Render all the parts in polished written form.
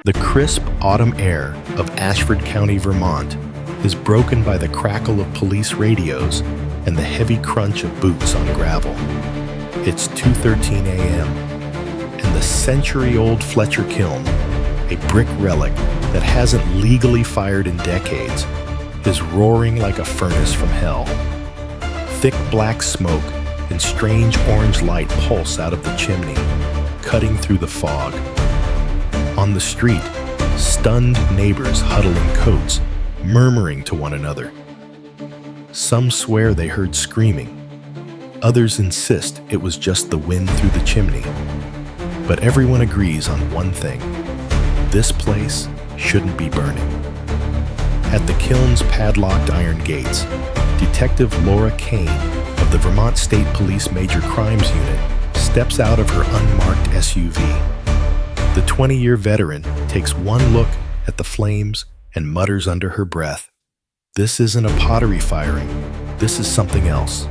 The crisp autumn air of Ashford County, Vermont, is broken by the crackle of police radios and the heavy crunch of boots on gravel. It's 2:13 a.m., and the century-old Fletcher Kiln, a brick relic that hasn't legally fired in decades, is roaring like a furnace from hell. Thick black smoke and strange orange light pulse out of the chimney, cutting through the fog. On the street, stunned neighbors huddle in coats, murmuring to one another. Some swear they heard screaming. Others insist it was just the wind through the chimney. But everyone agrees on one thing: this place shouldn't be burning. At the kiln's padlocked iron gates, Detective Laura Kane of the Vermont State Police Major Crimes Unit steps out of her unmarked SUV. The 20-year veteran takes one look at the flames and mutters under her breath, "This isn't a pottery firing. This is something else."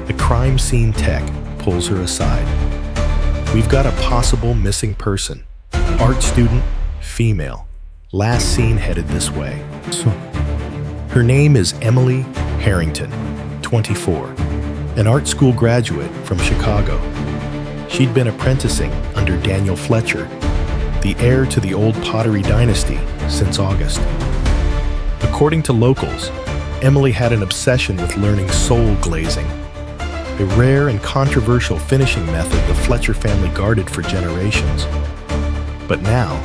The crime scene tech pulls her aside. "We've got a possible missing person. Art student, female. Last seen headed this way." Her name is Emily Harrington, 24, an art school graduate from Chicago. She'd been apprenticing under Daniel Fletcher, the heir to the old pottery dynasty, since August. According to locals, Emily had an obsession with learning soul glazing, a rare and controversial finishing method the Fletcher family guarded for generations. But now,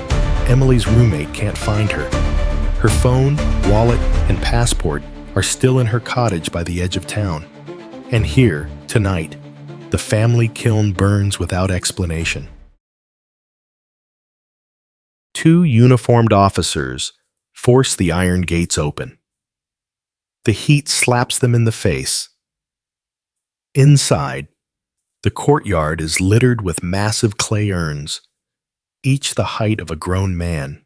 Emily's roommate can't find her. Her phone, wallet, and passport are still in her cottage by the edge of town. And here, tonight, the family kiln burns without explanation. Two uniformed officers force the iron gates open. The heat slaps them in the face. Inside, the courtyard is littered with massive clay urns, each the height of a grown man,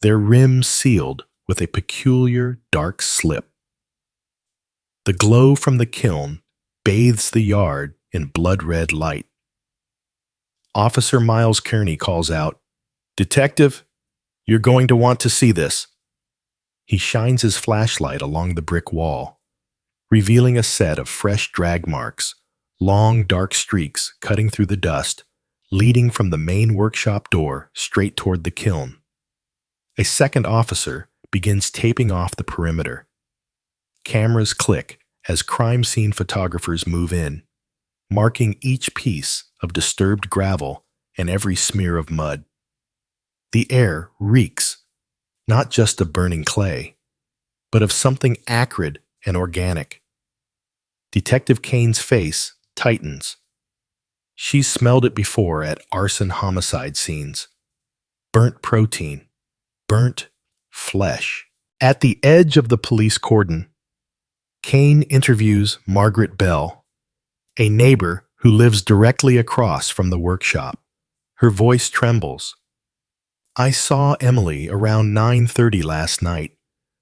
their rims sealed with a peculiar dark slip. The glow from the kiln bathes the yard in blood-red light. Officer Miles Kearney calls out, "Detective, you're going to want to see this." He shines his flashlight along the brick wall, revealing a set of fresh drag marks, long dark streaks cutting through the dust, leading from the main workshop door straight toward the kiln. A second officer begins taping off the perimeter. Cameras click as crime scene photographers move in, marking each piece of disturbed gravel and every smear of mud. The air reeks, not just of burning clay, but of something acrid and organic. Detective Kane's face tightens. She's smelled it before at arson homicide scenes. Burnt protein, burnt flesh. At the edge of the police cordon, Kane interviews Margaret Bell, a neighbor who lives directly across from the workshop. Her voice trembles. "I saw Emily around 9:30 last night.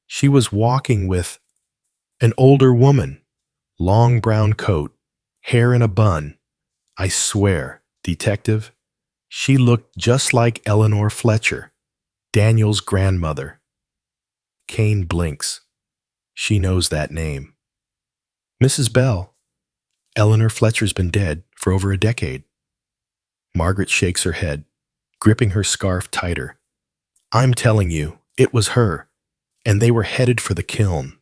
She was walking with an older woman, long brown coat, hair in a bun. I swear, detective, she looked just like Eleanor Fletcher, Daniel's grandmother." Kane blinks. She knows that name. "Mrs. Bell, Eleanor Fletcher's been dead for over a decade." Margaret shakes her head, gripping her scarf tighter. "I'm telling you, it was her, and they were headed for the kiln."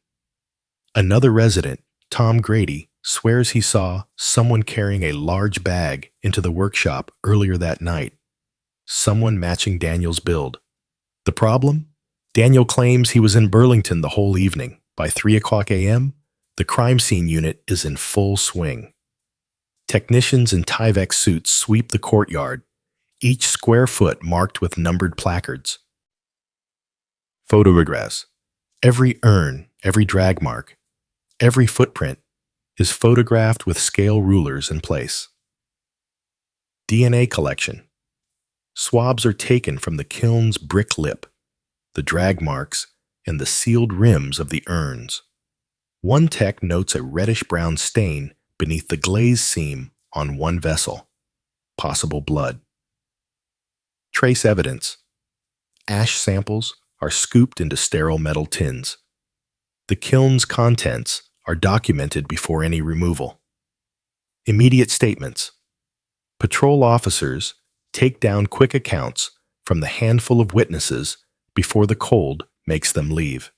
Another resident, Tom Grady, swears he saw someone carrying a large bag into the workshop earlier that night, someone matching Daniel's build. The problem? Daniel claims he was in Burlington the whole evening. By 3 o'clock a.m., the crime scene unit is in full swing. Technicians in Tyvek suits sweep the courtyard, each square foot marked with numbered placards. Photographs. Every urn, every drag mark, every footprint is photographed with scale rulers in place. DNA collection. Swabs are taken from the kiln's brick lip, the drag marks, and the sealed rims of the urns. One tech notes a reddish-brown stain beneath the glaze seam on one vessel. Possible blood. Trace evidence. ash samples are scooped into sterile metal tins. The kiln's contents are documented before any removal. Immediate statements. Patrol officers take down quick accounts from the handful of witnesses before the cold makes them leave.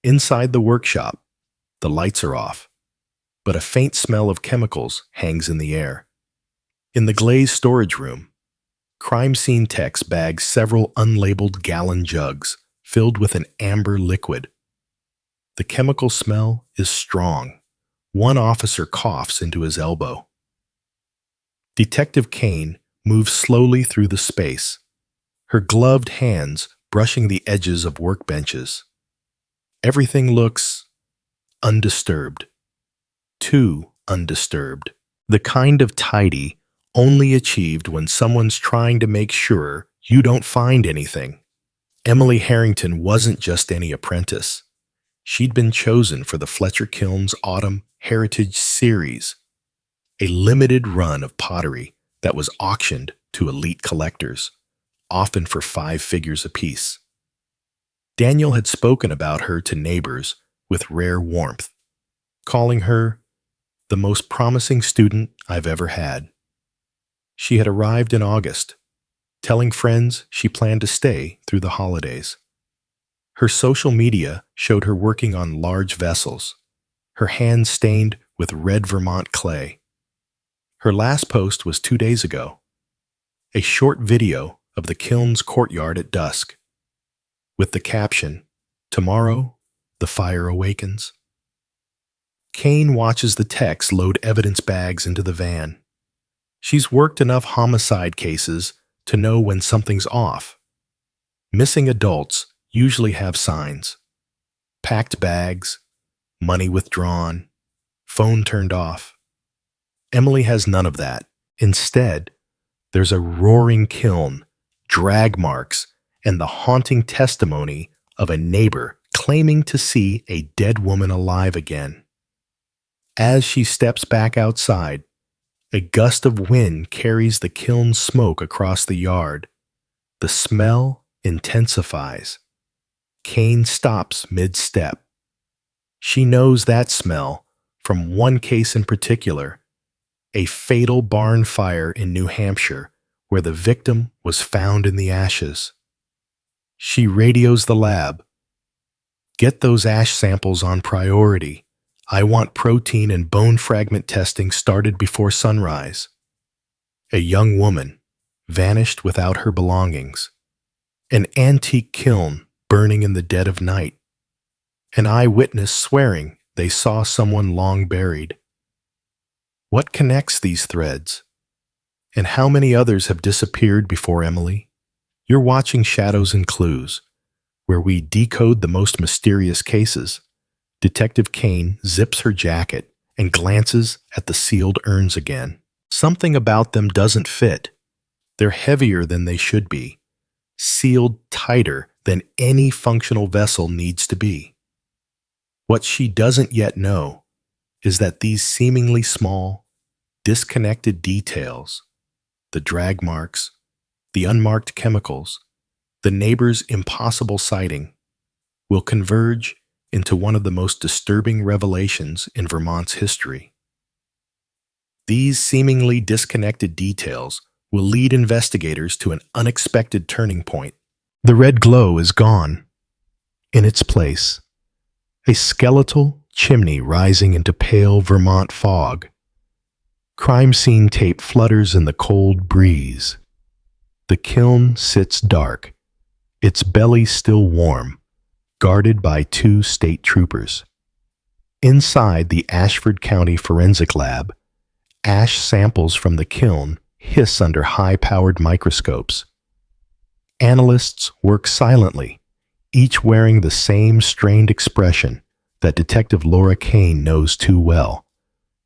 Inside the workshop, the lights are off, but a faint smell of chemicals hangs in the air. In the glazed storage room, crime scene techs bag several unlabeled gallon jugs filled with an amber liquid. The chemical smell is strong. One officer coughs into his elbow. Detective Kane moves slowly through the space, her gloved hands brushing the edges of workbenches. Everything looks undisturbed. Too undisturbed. The kind of tidy only achieved when someone's trying to make sure you don't find anything. Emily Harrington wasn't just any apprentice. She'd been chosen for the Fletcher Kiln's Autumn Heritage Series, a limited run of pottery that was auctioned to elite collectors, often for 5 figures apiece. Daniel had spoken about her to neighbors with rare warmth, calling her the most promising student I've ever had. She had arrived in August, telling friends she planned to stay through the holidays. Her social media showed her working on large vessels, her hands stained with red Vermont clay. Her last post was 2 days ago, a short video of the kiln's courtyard at dusk, with the caption, "Tomorrow, the fire awakens." Kane watches the techs load evidence bags into the van. She's worked enough homicide cases to know when something's off. Missing adults usually have signs. Packed bags, money withdrawn, phone turned off. Emily has none of that. Instead, there's a roaring kiln, drag marks, and the haunting testimony of a neighbor claiming to see a dead woman alive again. As she steps back outside, a gust of wind carries the kiln smoke across the yard. The smell intensifies. Kane stops mid-step. She knows that smell from one case in particular, a fatal barn fire in New Hampshire where the victim was found in the ashes. She radios the lab. "Get those ash samples on priority. I want protein and bone fragment testing started before sunrise." A young woman vanished without her belongings. An antique kiln burning in the dead of night. An eyewitness swearing they saw someone long buried. What connects these threads? And how many others have disappeared before Emily? You're watching Shadows and Clues, where we decode the most mysterious cases. Detective Kane zips her jacket and glances at the sealed urns again. Something about them doesn't fit. They're heavier than they should be, sealed tighter than any functional vessel needs to be. What she doesn't yet know is that these seemingly small, disconnected details, the drag marks, the unmarked chemicals, the neighbor's impossible sighting, will converge into one of the most disturbing revelations in Vermont's history. These seemingly disconnected details will lead investigators to an unexpected turning point. The red glow is gone. In its place, a skeletal chimney rising into pale Vermont fog. Crime scene tape flutters in the cold breeze. The kiln sits dark, its belly still warm, guarded by 2 state troopers. Inside the Ashford County Forensic Lab, ash samples from the kiln hiss under high-powered microscopes. Analysts work silently, each wearing the same strained expression that Detective Laura Kane knows too well.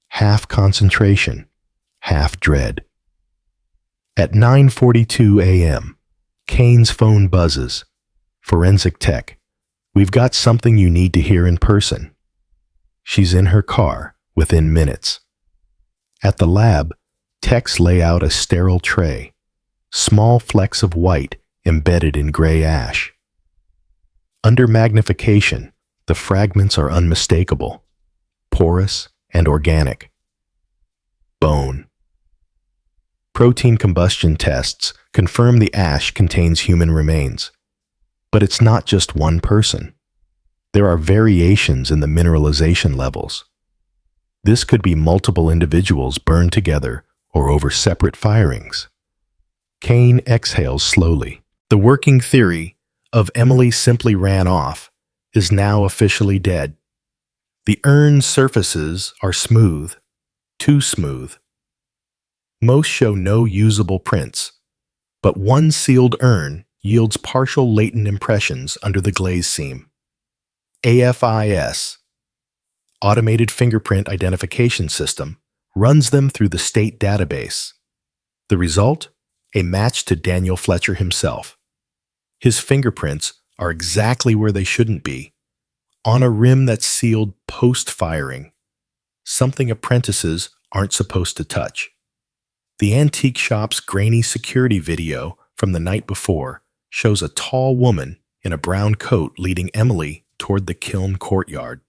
Half concentration, half dread. At 9:42 a.m., Kane's phone buzzes. "Forensic tech, we've got something you need to hear in person." She's in her car within minutes. At the lab, techs lay out a sterile tray. Small flecks of white embedded in gray ash. Under magnification, the fragments are unmistakable, porous and organic. Bone. Protein combustion tests confirm the ash contains human remains. But it's not just one person. There are variations in the mineralization levels. This could be multiple individuals burned together or over separate firings. Kane exhales slowly. The working theory of Emily simply ran off is now officially dead. The urn's surfaces are smooth, too smooth. Most show no usable prints, but one sealed urn yields partial latent impressions under the glaze seam. AFIS, Automated Fingerprint Identification System, runs them through the state database. The result? A match to Daniel Fletcher himself. His fingerprints are exactly where they shouldn't be, on a rim that's sealed post-firing, something apprentices aren't supposed to touch. The antique shop's grainy security video from the night before shows a tall woman in a brown coat leading Emily toward the kiln courtyard.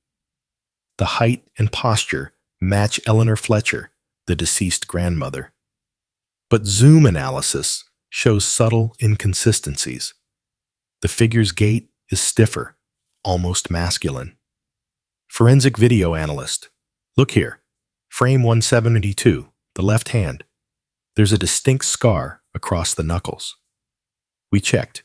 The height and posture match Eleanor Fletcher, the deceased grandmother. But zoom analysis shows subtle inconsistencies. The figure's gait is stiffer, almost masculine. Forensic video analyst. Look here. Frame 172, the left hand. There's a distinct scar across the knuckles. We checked.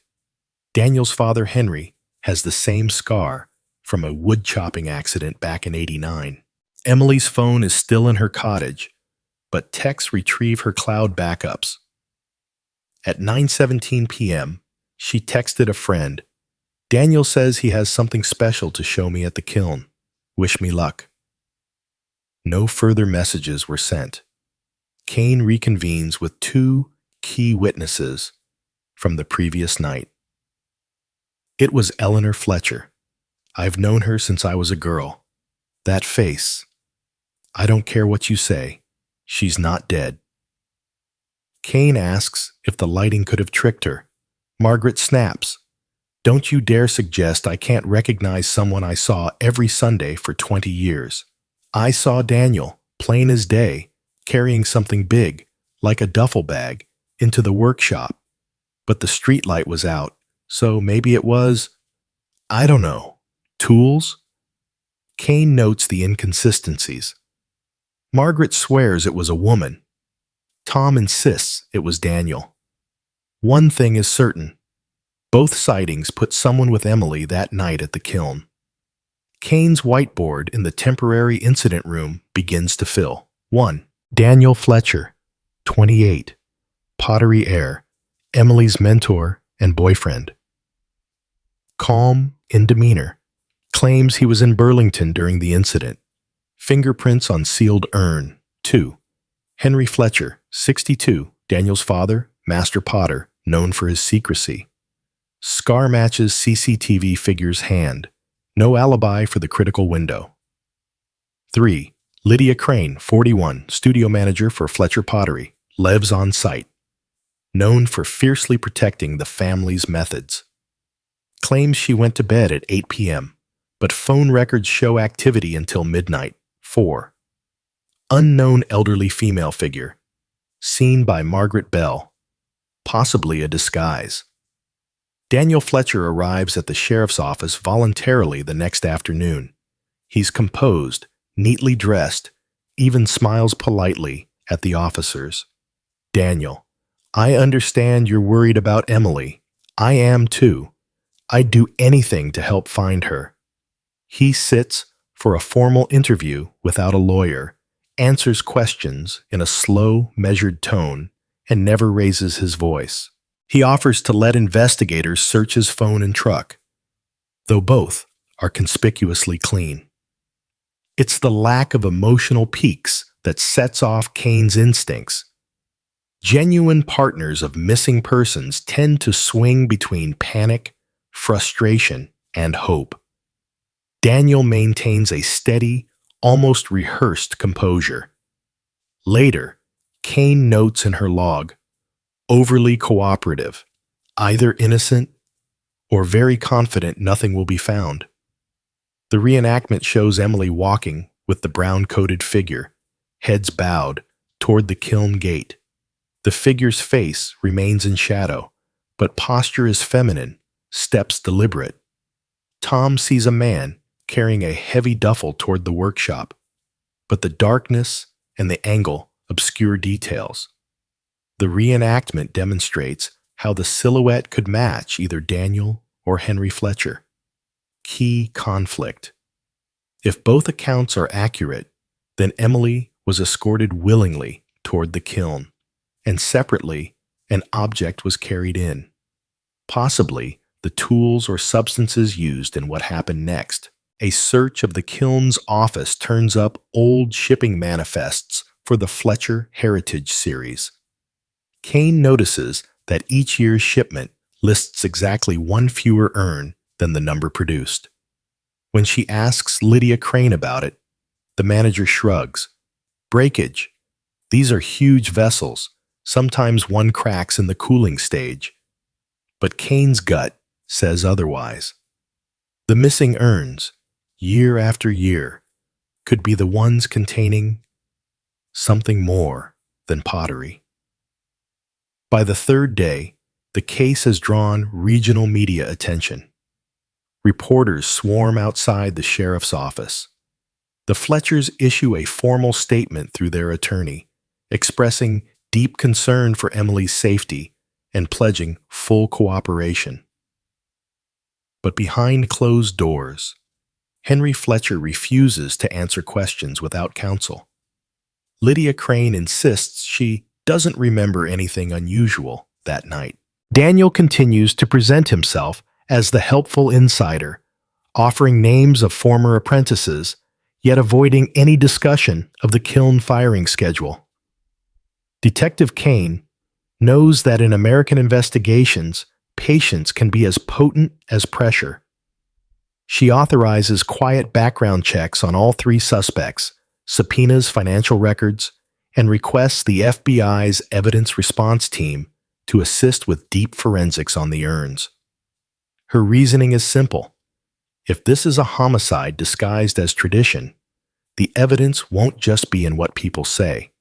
Daniel's father, Henry, has the same scar from a wood chopping accident back in '89. Emily's phone is still in her cottage, but techs retrieve her cloud backups. At 9:17 p.m., she texted a friend, "Daniel says he has something special to show me at the kiln. Wish me luck." No further messages were sent. Kane reconvenes with two key witnesses from the previous night. It was Eleanor Fletcher. I've known her since I was a girl. That face. I don't care what you say. She's not dead. Kane asks if the lighting could have tricked her. Margaret snaps. Don't you dare suggest I can't recognize someone I saw every Sunday for 20 years. I saw Daniel, plain as day, carrying something big, like a duffel bag, into the workshop. But the street light was out, so maybe it was, I don't know, tools? Kane notes the inconsistencies. Margaret swears it was a woman. Tom insists it was Daniel. One thing is certain. Both sightings put someone with Emily that night at the kiln. Kane's whiteboard in the temporary incident room begins to fill. 1. Daniel Fletcher, 28, pottery heir, Emily's mentor and boyfriend. Calm in demeanor, claims he was in Burlington during the incident. Fingerprints on sealed urn. 2. Henry Fletcher, 62, Daniel's father, master potter, known for his secrecy. Scar matches CCTV figure's hand. No alibi for the critical window. 3. Lydia Crane, 41, studio manager for Fletcher Pottery, lives on site. Known for fiercely protecting the family's methods. Claims she went to bed at 8 p.m., but phone records show activity until midnight. 4. Unknown elderly female figure, seen by Margaret Bell, possibly a disguise. Daniel Fletcher arrives at the sheriff's office voluntarily the next afternoon. He's composed, neatly dressed, even smiles politely at the officers. Daniel, I understand you're worried about Emily. I am too. I'd do anything to help find her. He sits for a formal interview without a lawyer, answers questions in a slow, measured tone, and never raises his voice. He offers to let investigators search his phone and truck, though both are conspicuously clean. It's the lack of emotional peaks that sets off Kane's instincts. Genuine partners of missing persons tend to swing between panic, frustration, and hope. Daniel maintains a steady, almost rehearsed composure. Later, Kane notes in her log, overly cooperative, either innocent or very confident nothing will be found. The reenactment shows Emily walking with the brown-coated figure, heads bowed, toward the kiln gate. The figure's face remains in shadow, but posture is feminine, steps deliberate. Tom sees a man carrying a heavy duffel toward the workshop, but the darkness and the angle obscure details. The reenactment demonstrates how the silhouette could match either Daniel or Henry Fletcher. Key conflict. If both accounts are accurate, then Emily was escorted willingly toward the kiln, and separately, an object was carried in. Possibly the tools or substances used in what happened next. A search of the kiln's office turns up old shipping manifests for the Fletcher Heritage Series. Kane notices that each year's shipment lists exactly one fewer urn than the number produced. When she asks Lydia Crane about it, the manager shrugs. Breakage. These are huge vessels. Sometimes one cracks in the cooling stage. But Kane's gut says otherwise. The missing urns, year after year, could be the ones containing something more than pottery. By the third day, the case has drawn regional media attention. Reporters swarm outside the sheriff's office. The Fletchers issue a formal statement through their attorney, expressing deep concern for Emily's safety and pledging full cooperation. But behind closed doors, Henry Fletcher refuses to answer questions without counsel. Lydia Crane insists she doesn't remember anything unusual that night. Daniel continues to present himself as the helpful insider, offering names of former apprentices, yet avoiding any discussion of the kiln firing schedule. Detective Kane knows that in American investigations, patience can be as potent as pressure. She authorizes quiet background checks on all three suspects, subpoenas financial records, and requests the FBI's evidence response team to assist with deep forensics on the urns. Her reasoning is simple. If this is a homicide disguised as tradition, the evidence won't just be in what people say.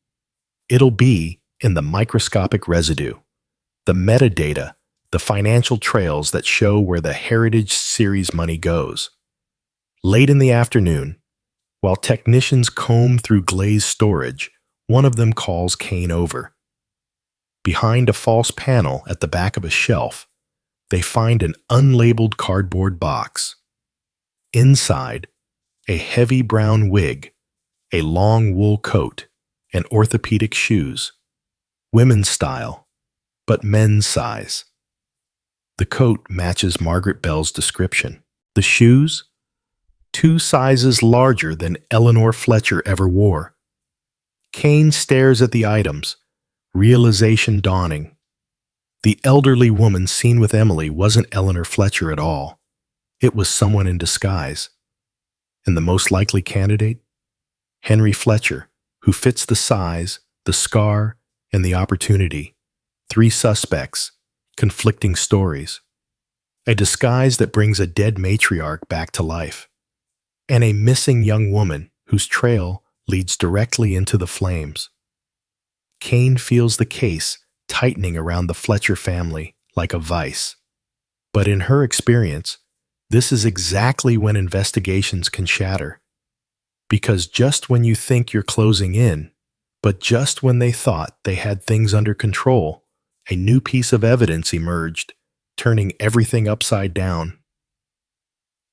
It'll be in the microscopic residue, the metadata, the financial trails that show where the Heritage Series money goes. Late in the afternoon, while technicians comb through glazed storage, one of them calls Kane over. Behind a false panel at the back of a shelf, they find an unlabeled cardboard box. Inside, a heavy brown wig, a long wool coat, and orthopedic shoes. Women's style, but men's size. The coat matches Margaret Bell's description. The shoes? 2 sizes larger than Eleanor Fletcher ever wore. Kane stares at the items, realization dawning. The elderly woman seen with Emily wasn't Eleanor Fletcher at all. It was someone in disguise. And the most likely candidate? Henry Fletcher, who fits the size, the scar, and the opportunity. 3 suspects, conflicting stories. A disguise that brings a dead matriarch back to life. And a missing young woman whose trail leads directly into the flames. Kane feels the case tightening around the Fletcher family like a vice. But in her experience, this is exactly when investigations can shatter. Because just when you think you're closing in, but just when they thought they had things under control, a new piece of evidence emerged, turning everything upside down.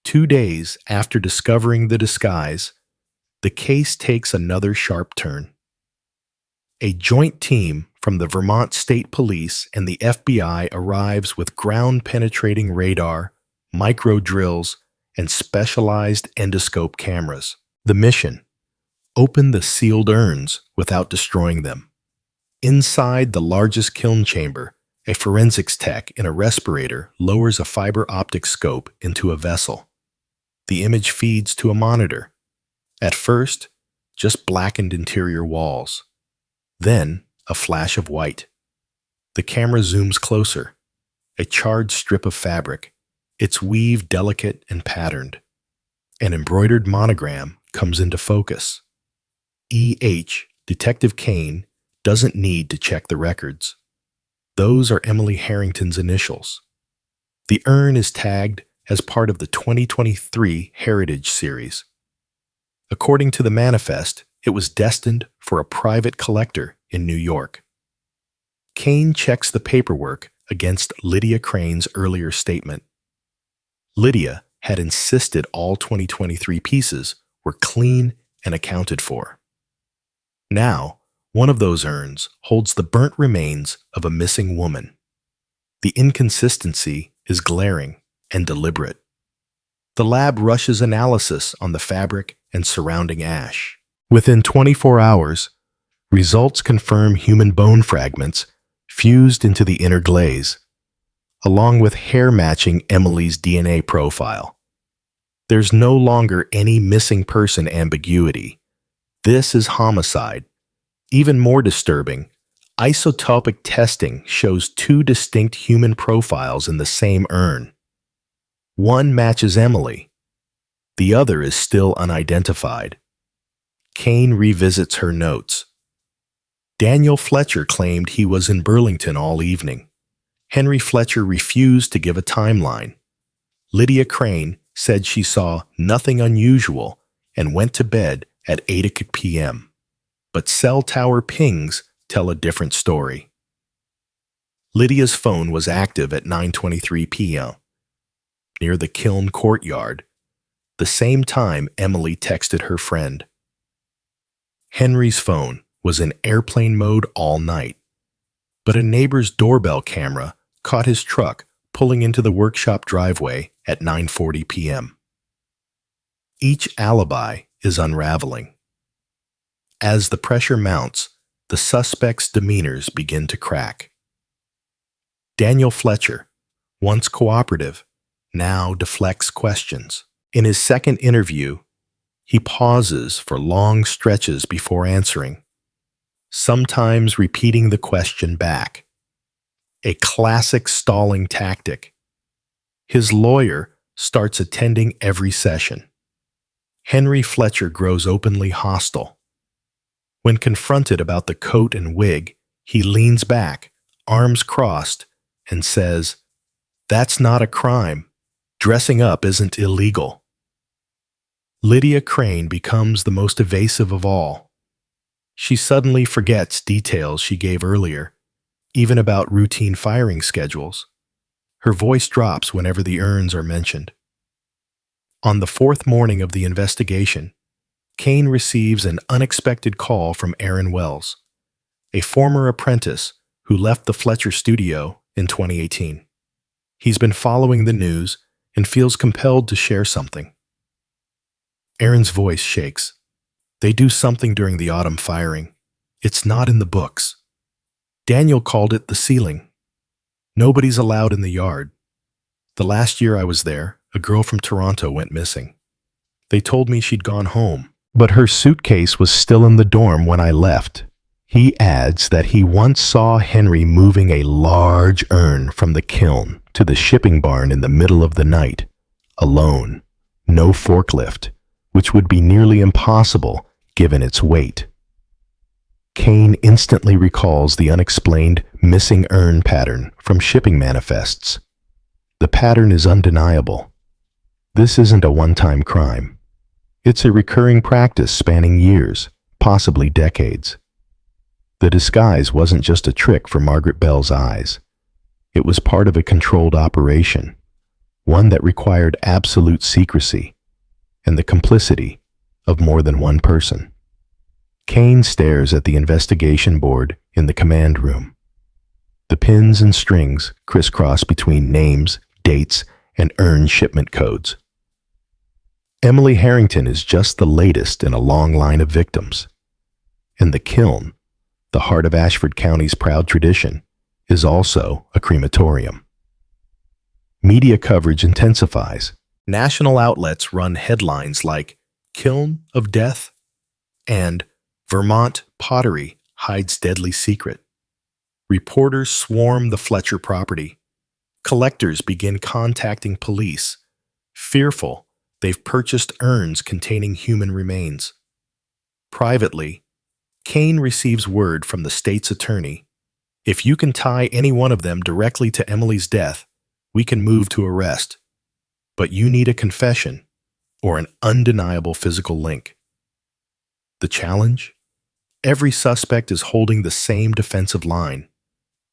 2 days after discovering the disguise, the case takes another sharp turn. A joint team from the Vermont State Police and the FBI arrives with ground-penetrating radar, micro drills, and specialized endoscope cameras. The mission: open the sealed urns without destroying them. Inside the largest kiln chamber, a forensics tech in a respirator lowers a fiber optic scope into a vessel. The image feeds to a monitor. At first, just blackened interior walls. Then, a flash of white. The camera zooms closer. a charred strip of fabric, its weave delicate and patterned. An embroidered monogram comes into focus. E.H. Detective Kane doesn't need to check the records. Those are Emily Harrington's initials. The urn is tagged as part of the 2023 Heritage Series. According to the manifest, it was destined for a private collector in New York. Kane checks the paperwork against Lydia Crane's earlier statement. Lydia had insisted all 2023 pieces were clean and accounted for. Now, one of those urns holds the burnt remains of a missing woman. The inconsistency is glaring and deliberate. The lab rushes analysis on the fabric and surrounding ash. Within 24 hours, results confirm human bone fragments fused into the inner glaze, along with hair matching Emily's DNA profile. There's no longer any missing person ambiguity. This is homicide. Even more disturbing, isotopic testing shows two distinct human profiles in the same urn. One matches Emily. The other is still unidentified. Kane revisits her notes. Daniel Fletcher claimed he was in Burlington all evening. Henry Fletcher refused to give a timeline. Lydia Crane said she saw nothing unusual and went to bed at 8 p.m. But cell tower pings tell a different story. Lydia's phone was active at 9:23 p.m. near the kiln courtyard, the same time Emily texted her friend. Henry's phone was in airplane mode all night, but a neighbor's doorbell camera caught his truck pulling into the workshop driveway at 9:40 p.m. Each alibi is unraveling. As the pressure mounts, the suspects' demeanors begin to crack. Daniel Fletcher, once cooperative, now deflects questions. In his second interview, he pauses for long stretches before answering, sometimes repeating the question back. A classic stalling tactic. His lawyer starts attending every session. Henry Fletcher grows openly hostile. When confronted about the coat and wig, he leans back, arms crossed, and says, "That's not a crime. Dressing up isn't illegal." Lydia Crane becomes the most evasive of all. She suddenly forgets details she gave earlier, even about routine firing schedules. Her voice drops whenever the urns are mentioned. On the fourth morning of the investigation, Kane receives an unexpected call from Aaron Wells, a former apprentice who left the Fletcher studio in 2018. He's been following the news and feels compelled to share something. Aaron's voice shakes. They do something during the autumn firing. It's not in the books. Daniel called it the ceiling. Nobody's allowed in the yard. The last year I was there, a girl from Toronto went missing. They told me she'd gone home, but her suitcase was still in the dorm when I left. He adds that he once saw Henry moving a large urn from the kiln to the shipping barn in the middle of the night, alone, no forklift, which would be nearly impossible given its weight. Kane instantly recalls the unexplained missing urn pattern from shipping manifests. The pattern is undeniable. This isn't a one-time crime. It's a recurring practice spanning years, possibly decades. The disguise wasn't just a trick for Margaret Bell's eyes. It was part of a controlled operation, one that required absolute secrecy and the complicity of more than one person. Kane stares at the investigation board in the command room. The pins and strings crisscross between names, dates, and urn shipment codes. Emily Harrington is just the latest in a long line of victims. And the kiln, the heart of Ashford County's proud tradition, is also a crematorium. Media coverage intensifies. National outlets run headlines like "Kiln of Death" and "Vermont Pottery Hides Deadly Secret." Reporters swarm the Fletcher property. Collectors begin contacting police, fearful they've purchased urns containing human remains. Privately, Kane receives word from the state's attorney. If you can tie any one of them directly to Emily's death, we can move to arrest. But you need a confession or an undeniable physical link. The challenge? Every suspect is holding the same defensive line.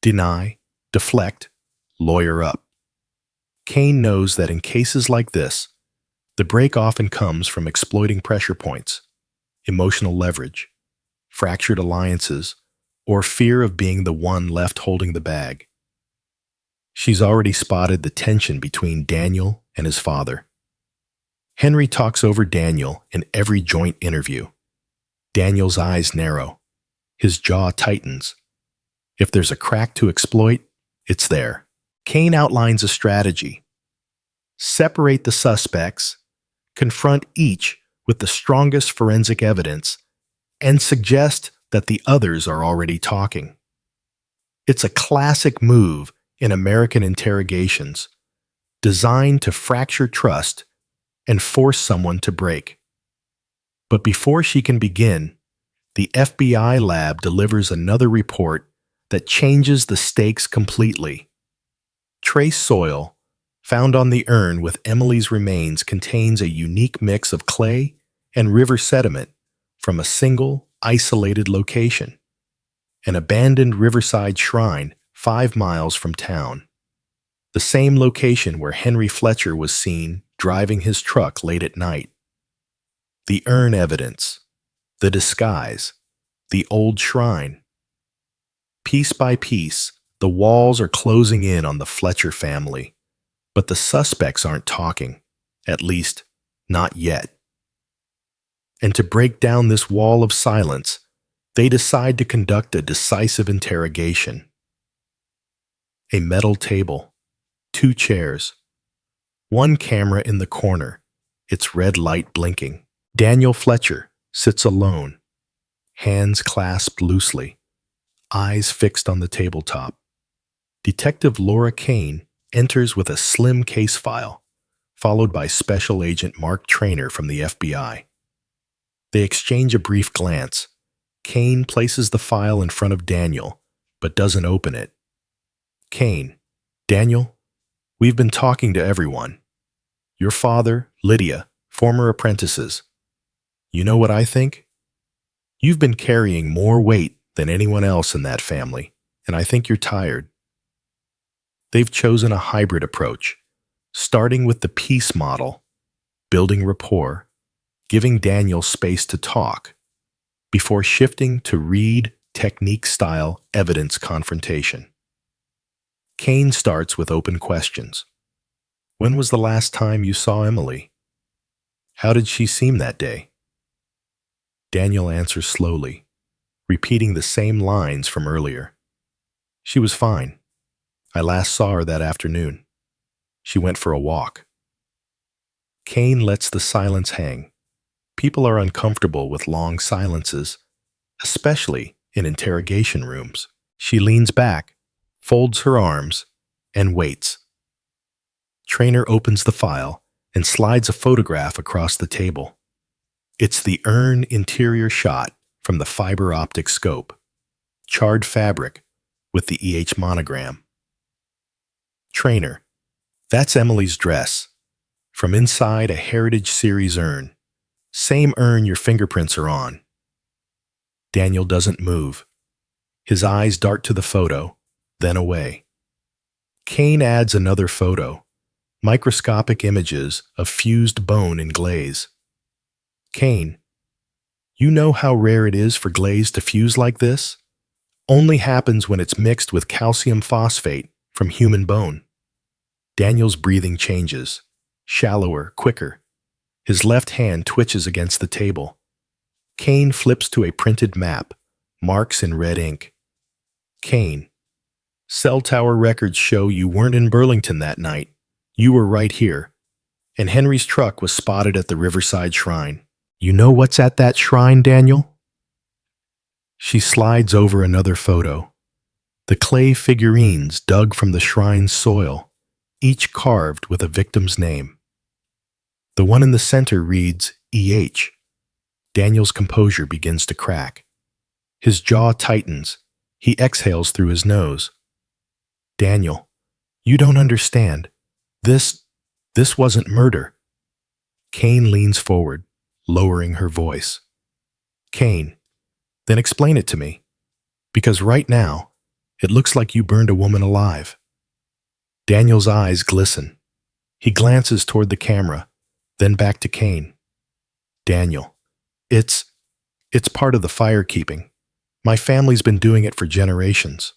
Deny, deflect, lawyer up. Kane knows that in cases like this, the break often comes from exploiting pressure points, emotional leverage, fractured alliances, or fear of being the one left holding the bag. She's already spotted the tension between Daniel and his father. Henry talks over Daniel in every joint interview. Daniel's eyes narrow. His jaw tightens. If there's a crack to exploit, it's there. Kane outlines a strategy. Separate the suspects, confront each with the strongest forensic evidence, and suggest that the others are already talking. It's a classic move in American interrogations, designed to fracture trust and force someone to break. But before she can begin, the FBI lab delivers another report that changes the stakes completely. Trace soil found on the urn with Emily's remains contains a unique mix of clay and river sediment from a single, isolated location, an abandoned riverside shrine 5 miles from town, the same location where Henry Fletcher was seen driving his truck late at night. The urn evidence, the disguise, the old shrine. Piece by piece, the walls are closing in on the Fletcher family, but the suspects aren't talking, at least, not yet. And to break down this wall of silence, they decide to conduct a decisive interrogation. A metal table, 2 chairs, 1 camera in the corner, its red light blinking. Daniel Fletcher sits alone, hands clasped loosely, eyes fixed on the tabletop. Detective Laura Kane enters with a slim case file, followed by Special Agent Mark Traynor from the FBI. They exchange a brief glance. Kane places the file in front of Daniel, but doesn't open it. Kane, Daniel, we've been talking to everyone. Your father, Lydia, former apprentices. You know what I think? You've been carrying more weight than anyone else in that family, and I think you're tired. They've chosen a hybrid approach, starting with the peace model, building rapport, giving Daniel space to talk, before shifting to Reed technique-style evidence confrontation. Kane starts with open questions. When was the last time you saw Emily? How did she seem that day? Daniel answers slowly, repeating the same lines from earlier. She was fine. I last saw her that afternoon. She went for a walk. Kane lets the silence hang. People are uncomfortable with long silences, especially in interrogation rooms. She leans back, folds her arms, and waits. Traynor opens the file and slides a photograph across the table. It's the urn interior shot from the fiber optic scope, charred fabric with the EH monogram. Traynor, that's Emily's dress. From inside a Heritage Series urn. Same urn your fingerprints are on. Daniel doesn't move. His eyes dart to the photo, then away. Kane adds another photo, microscopic images of fused bone and glaze. Kane, you know how rare it is for glaze to fuse like this? Only happens when it's mixed with calcium phosphate from human bone. Daniel's breathing changes, shallower, quicker. His left hand twitches against the table. Kane flips to a printed map, marks in red ink. Kane, cell tower records show you weren't in Burlington that night. You were right here. And Henry's truck was spotted at the Riverside Shrine. You know what's at that shrine, Daniel? She slides over another photo. The clay figurines dug from the shrine's soil, each carved with a victim's name. The one in the center reads E.H. Daniel's composure begins to crack. His jaw tightens. He exhales through his nose. Daniel, you don't understand. This wasn't murder. Kane leans forward, lowering her voice. Kane, then explain it to me. Because right now, it looks like you burned a woman alive. Daniel's eyes glisten. He glances toward the camera, then back to Kane. Daniel, it's part of the firekeeping. My family's been doing it for generations.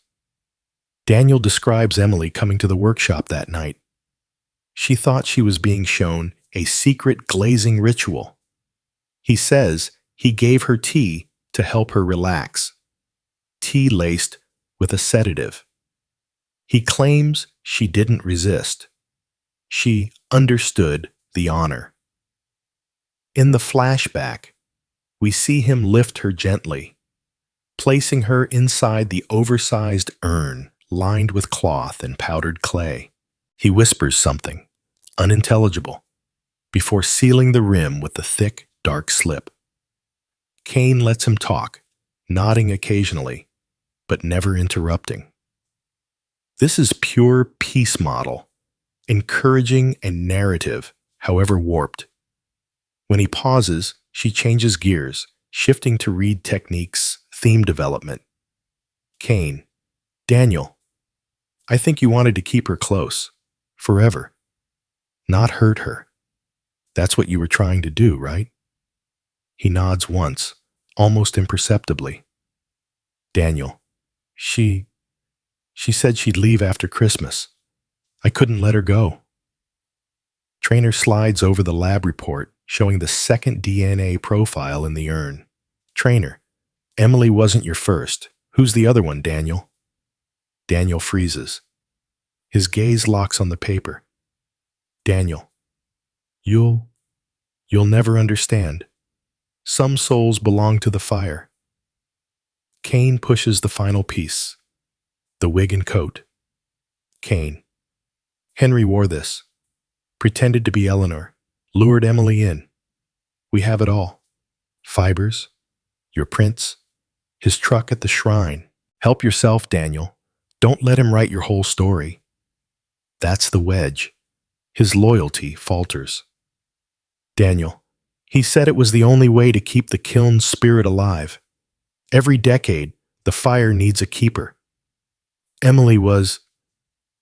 Daniel describes Emily coming to the workshop that night. She thought she was being shown a secret glazing ritual. He says he gave her tea to help her relax. Tea laced with a sedative. He claims she didn't resist. She understood the honor. In the flashback, we see him lift her gently, placing her inside the oversized urn lined with cloth and powdered clay. He whispers something, unintelligible, before sealing the rim with the thick, dark slip. Kane lets him talk, nodding occasionally, but never interrupting. This is pure peace model, encouraging and narrative, however warped. When he pauses, she changes gears, shifting to read techniques, theme development. Kane, Daniel, I think you wanted to keep her close, forever, not hurt her. That's what you were trying to do, right? He nods once, almost imperceptibly. Daniel, she said she'd leave after Christmas. I couldn't let her go. Trainer slides over the lab report, showing the second DNA profile in the urn. Trainer, Emily wasn't your first. Who's the other one, Daniel? Daniel freezes. His gaze locks on the paper. Daniel, you'll never understand. Some souls belong to the fire. Kane pushes the final piece. The wig and coat. Kane. Henry wore this. Pretended to be Eleanor. Lured Emily in. We have it all. Fibers. Your prints. His truck at the shrine. Help yourself, Daniel. Don't let him write your whole story. That's the wedge. His loyalty falters. Daniel. He said it was the only way to keep the kiln's spirit alive. Every decade, the fire needs a keeper. Emily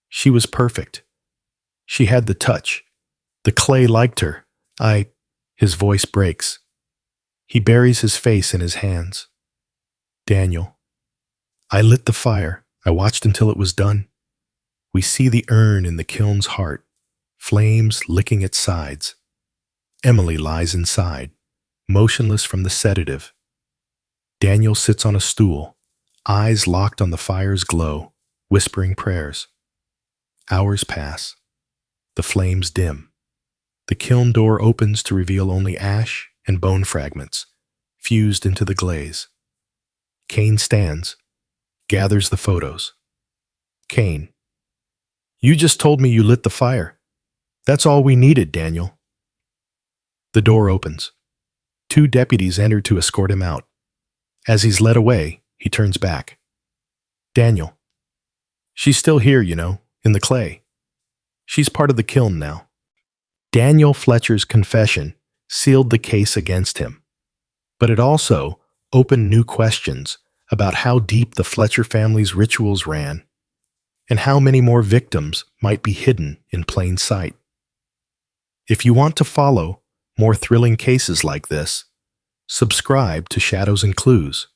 she was perfect. She had the touch. The clay liked her. His voice breaks. He buries his face in his hands. Daniel, I lit the fire. I watched until it was done. We see the urn in the kiln's heart, flames licking its sides. Emily lies inside, motionless from the sedative. Daniel sits on a stool, eyes locked on the fire's glow, whispering prayers. Hours pass. The flames dim. The kiln door opens to reveal only ash and bone fragments, fused into the glaze. Kane stands, gathers the photos. Kane, you just told me you lit the fire. That's all we needed, Daniel. The door opens. 2 deputies enter to escort him out. As he's led away, he turns back. Daniel, she's still here, in the clay. She's part of the kiln now. Daniel Fletcher's confession sealed the case against him, but it also opened new questions about how deep the Fletcher family's rituals ran and how many more victims might be hidden in plain sight. If you want to follow more thrilling cases like this, subscribe to Shadows and Clues,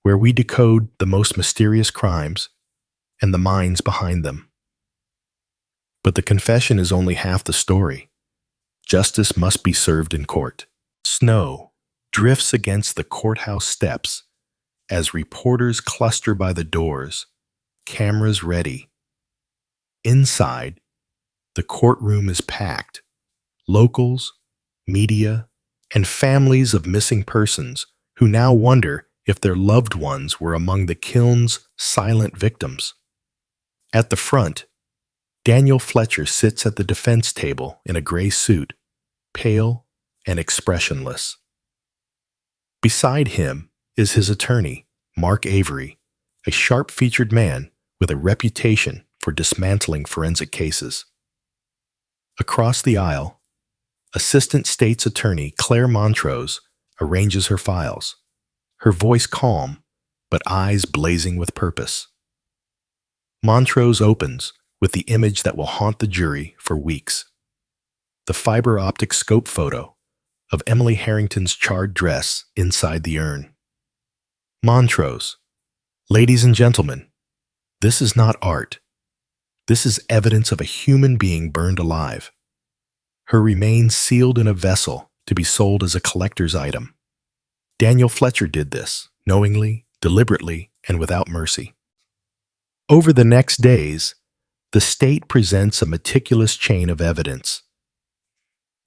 where we decode the most mysterious crimes and the minds behind them. But the confession is only half the story. Justice must be served in court. Snow drifts against the courthouse steps as reporters cluster by the doors, cameras ready. Inside, the courtroom is packed. Locals, media, and families of missing persons who now wonder if their loved ones were among the kiln's silent victims. At the front, Daniel Fletcher sits at the defense table in a gray suit, pale and expressionless. Beside him is his attorney, Mark Avery, a sharp-featured man with a reputation for dismantling forensic cases. Across the aisle, Assistant State's Attorney Claire Montrose arranges her files, her voice calm, but eyes blazing with purpose. Montrose opens with the image that will haunt the jury for weeks. The fiber optic scope photo of Emily Harrington's charred dress inside the urn. Montrose, ladies and gentlemen, this is not art. This is evidence of a human being burned alive. Her remains sealed in a vessel to be sold as a collector's item. Daniel Fletcher did this, knowingly, deliberately, and without mercy. Over the next days, the state presents a meticulous chain of evidence.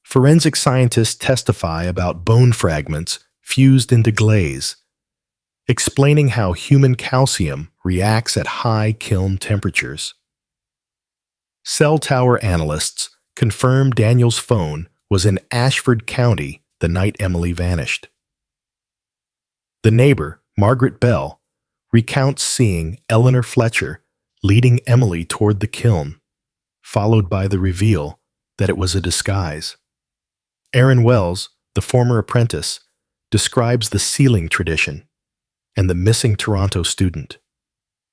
Forensic scientists testify about bone fragments fused into glaze, explaining how human calcium reacts at high kiln temperatures. Cell tower analysts confirm Daniel's phone was in Ashford County the night Emily vanished. The neighbor, Margaret Bell, recounts seeing Eleanor Fletcher leading Emily toward the kiln, followed by the reveal that it was a disguise. Aaron Wells, the former apprentice, describes the sealing tradition and the missing Toronto student.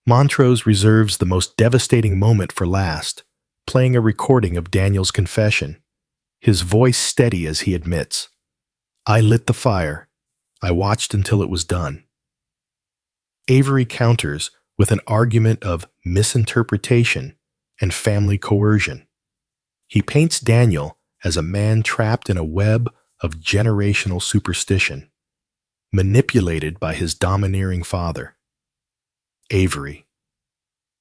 Montrose reserves the most devastating moment for last, playing a recording of Daniel's confession, his voice steady as he admits, "I lit the fire. I watched until it was done." Avery counters with an argument of misinterpretation and family coercion. He paints Daniel as a man trapped in a web of generational superstition, manipulated by his domineering father. Avery.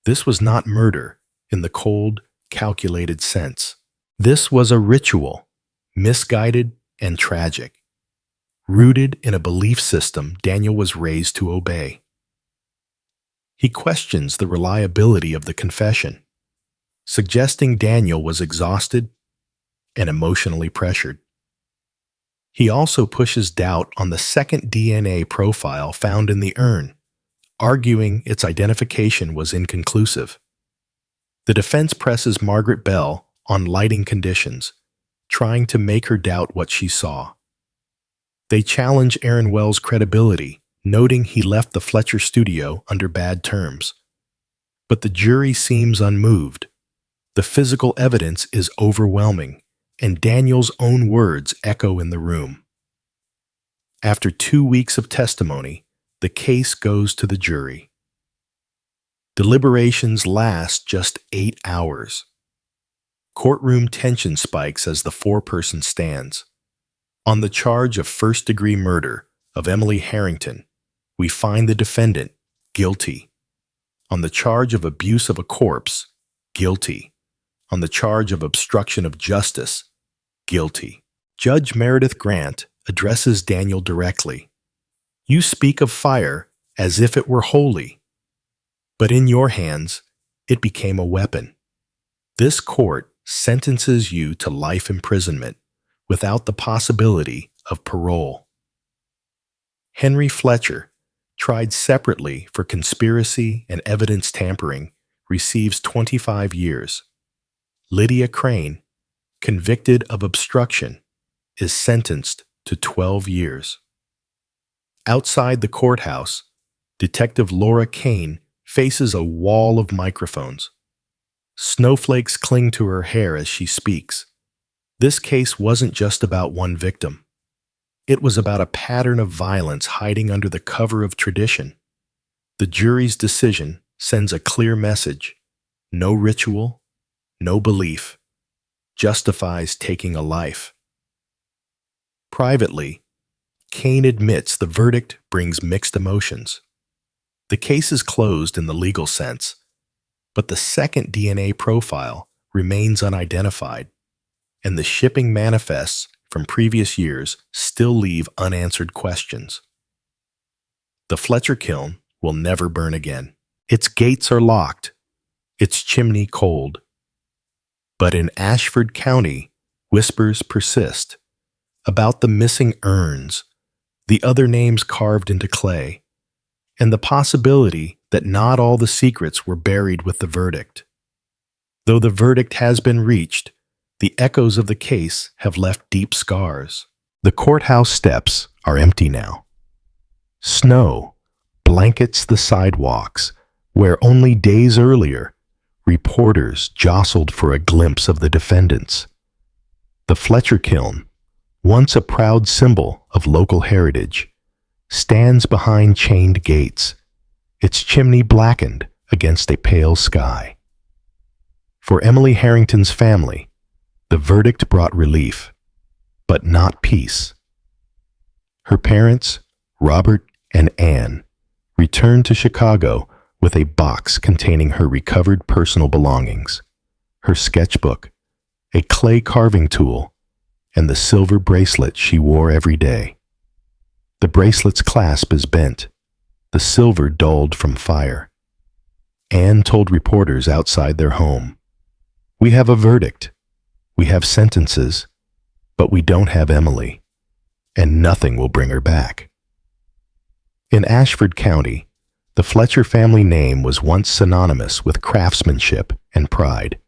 This was not murder in the cold, calculated sense. This was a ritual, misguided and tragic, rooted in a belief system Daniel was raised to obey. He questions the reliability of the confession, suggesting Daniel was exhausted and emotionally pressured. He also pushes doubt on the second DNA profile found in the urn, arguing its identification was inconclusive. The defense presses Margaret Bell on lighting conditions, trying to make her doubt what she saw. They challenge Aaron Wells' credibility, noting he left the Fletcher studio under bad terms. But the jury seems unmoved. The physical evidence is overwhelming, and Daniel's own words echo in the room. After 2 weeks of testimony, the case goes to the jury. Deliberations last just 8 hours. Courtroom tension spikes as the foreperson stands. On the charge of first-degree murder of Emily Harrington, we find the defendant guilty. On the charge of abuse of a corpse, guilty. On the charge of obstruction of justice, guilty. Judge Meredith Grant addresses Daniel directly. "You speak of fire as if it were holy, but in your hands it became a weapon. This court sentences you to life imprisonment without the possibility of parole." Henry Fletcher, tried separately for conspiracy and evidence tampering, receives 25 years. Lydia Crane, convicted of obstruction, is sentenced to 12 years. Outside the courthouse, Detective Laura Kane faces a wall of microphones. Snowflakes cling to her hair as she speaks. This case wasn't just about one victim. It was about a pattern of violence hiding under the cover of tradition. The jury's decision sends a clear message: no ritual, no belief, justifies taking a life. Privately, Kane admits the verdict brings mixed emotions. The case is closed in the legal sense, but the second DNA profile remains unidentified, and the shipping manifests from previous years still leave unanswered questions. The Fletcher Kiln will never burn again. Its gates are locked, its chimney cold, But in Ashford County, whispers persist about the missing urns, the other names carved into clay, and the possibility that not all the secrets were buried with the verdict. Though the verdict has been reached, the echoes of the case have left deep scars. The courthouse steps are empty now. Snow blankets the sidewalks where only days earlier reporters jostled for a glimpse of the defendants. The Fletcher Kiln, once a proud symbol of local heritage, stands behind chained gates, its chimney blackened against a pale sky. For Emily Harrington's family, the verdict brought relief, but not peace. Her parents, Robert and Anne, returned to Chicago with a box containing her recovered personal belongings, her sketchbook, a clay carving tool, and the silver bracelet she wore every day. The bracelet's clasp is bent, the silver dulled from fire. Anne told reporters outside their home, "We have a verdict, we have sentences, but we don't have Emily, and nothing will bring her back." In Ashford County, the Fletcher family name was once synonymous with craftsmanship and pride.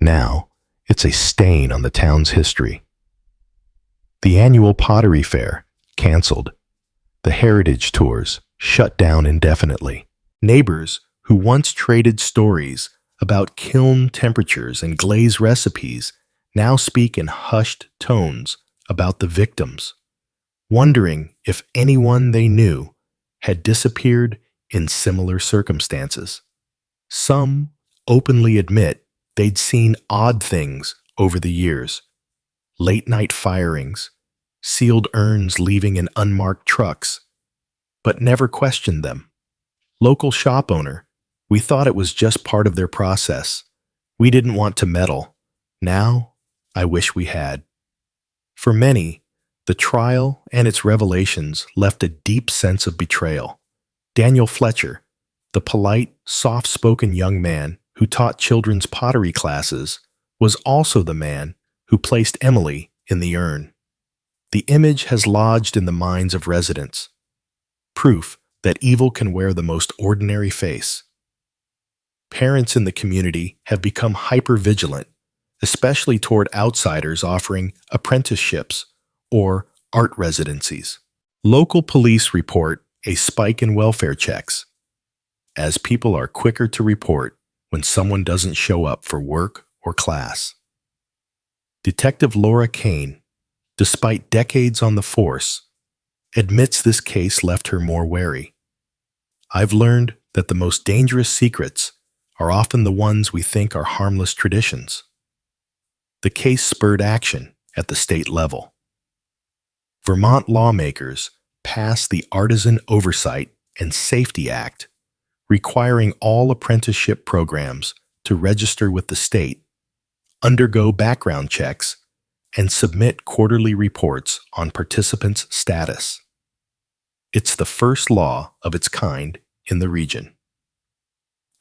Now, it's a stain on the town's history. The annual pottery fair, canceled. The heritage tours, shut down indefinitely. Neighbors who once traded stories about kiln temperatures and glaze recipes now speak in hushed tones about the victims, wondering if anyone they knew had disappeared in similar circumstances. Some openly admit they'd seen odd things over the years: late-night firings, sealed urns leaving in unmarked trucks, but never questioned them. Local shop owner, "We thought it was just part of their process. We didn't want to meddle. Now, I wish we had." For many, the trial and its revelations left a deep sense of betrayal. Daniel Fletcher, the polite, soft-spoken young man who taught children's pottery classes, was also the man who placed Emily in the urn. The image has lodged in the minds of residents, proof that evil can wear the most ordinary face. Parents in the community have become hyper-vigilant, especially toward outsiders offering apprenticeships or art residencies. Local police report a spike in welfare checks, as people are quicker to report when someone doesn't show up for work or class. Detective Laura Kane, despite decades on the force, admits this case left her more wary. "I've learned that the most dangerous secrets are often the ones we think are harmless traditions." The case spurred action at the state level. Vermont lawmakers passed the Artisan Oversight and Safety Act, requiring all apprenticeship programs to register with the state, undergo background checks, and submit quarterly reports on participants' status. It's the first law of its kind in the region.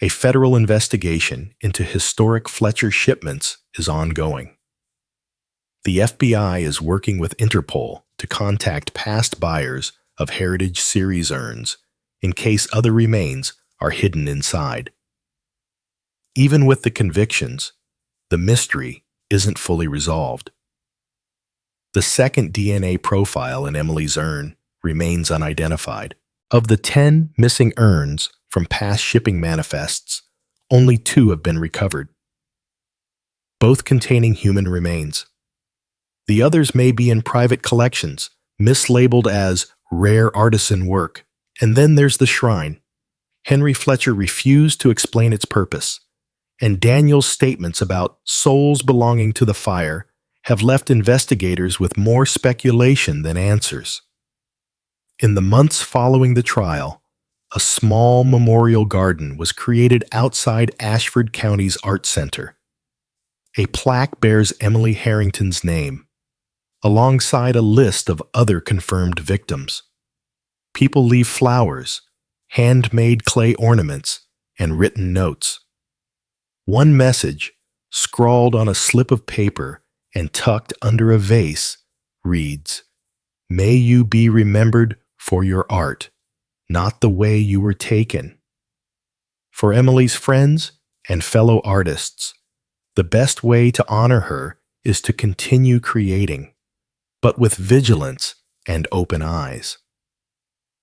A federal investigation into historic Fletcher shipments is ongoing. The FBI is working with Interpol to contact past buyers of Heritage Series urns in case other remains are hidden inside. Even with the convictions, the mystery isn't fully resolved. The second DNA profile in Emily's urn remains unidentified. Of the 10 missing urns from past shipping manifests, only 2 have been recovered, both containing human remains. The others may be in private collections, mislabeled as rare artisan work. And then there's the shrine. Henry Fletcher refused to explain its purpose, and Daniel's statements about souls belonging to the fire have left investigators with more speculation than answers. In the months following the trial, a small memorial garden was created outside Ashford County's Art Center. A plaque bears Emily Harrington's name, alongside a list of other confirmed victims. People leave flowers, handmade clay ornaments, and written notes. One message, scrawled on a slip of paper and tucked under a vase, reads, "May you be remembered for your art, not the way you were taken." For Emily's friends and fellow artists, the best way to honor her is to continue creating, but with vigilance and open eyes.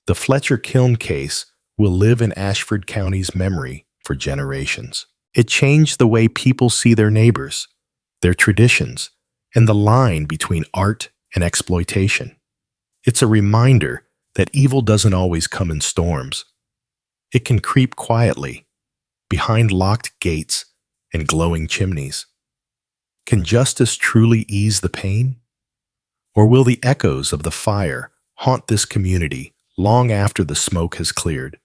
The Fletcher Kiln case will live in Ashford County's memory for generations. It changed the way people see their neighbors, their traditions, and the line between art and exploitation. It's a reminder that evil doesn't always come in storms. It can creep quietly, behind locked gates and glowing chimneys. Can justice truly ease the pain? Or will the echoes of the fire haunt this community long after the smoke has cleared?